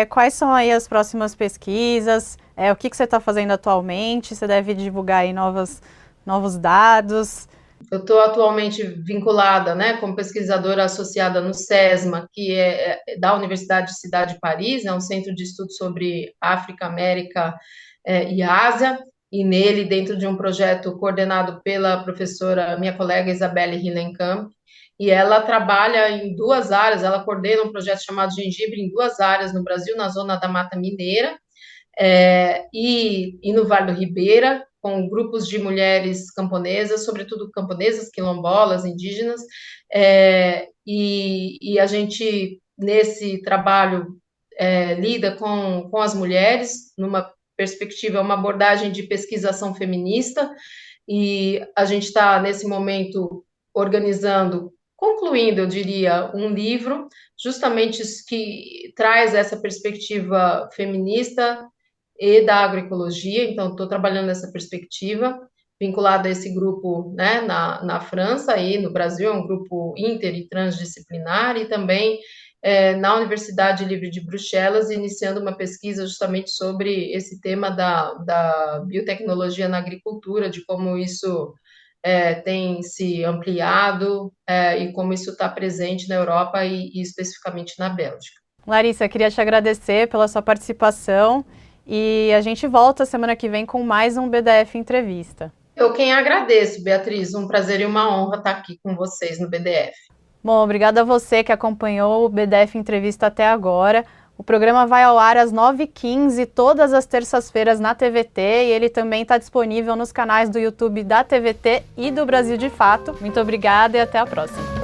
quais são aí as próximas pesquisas, o que você está fazendo atualmente, você deve divulgar aí novos dados. Eu estou atualmente vinculada, né, como pesquisadora associada no SESMA, que é da Universidade de Cidade de Paris, é um centro de estudo sobre África, América e Ásia, e nele, dentro de um projeto coordenado pela professora, minha colega Isabelle Hillenkamp, e ela trabalha em 2 áreas, ela coordena um projeto chamado Gengibre em 2 áreas no Brasil, na zona da Mata Mineira e no Vale do Ribeira, com grupos de mulheres camponesas, sobretudo camponesas, quilombolas, indígenas, e a gente, nesse trabalho, lida com as mulheres, numa perspectiva, uma abordagem de pesquisação feminista, e a gente está, nesse momento, concluindo, eu diria, um livro, justamente que traz essa perspectiva feminista e da agroecologia. Então, estou trabalhando nessa perspectiva, vinculada a esse grupo, né, na França e no Brasil, é um grupo inter e transdisciplinar, e também na Universidade Livre de Bruxelas, iniciando uma pesquisa justamente sobre esse tema da biotecnologia na agricultura, de como isso tem se ampliado e como isso está presente na Europa e especificamente na Bélgica. Larissa, eu queria te agradecer pela sua participação e a gente volta semana que vem com mais um BDF Entrevista. Eu quem agradeço, Beatriz, um prazer e uma honra estar aqui com vocês no BDF. Bom, obrigada a você que acompanhou o BDF Entrevista até agora. O programa vai ao ar às 9h15, todas as terças-feiras na TVT, e ele também está disponível nos canais do YouTube da TVT e do Brasil de Fato. Muito obrigada e até a próxima.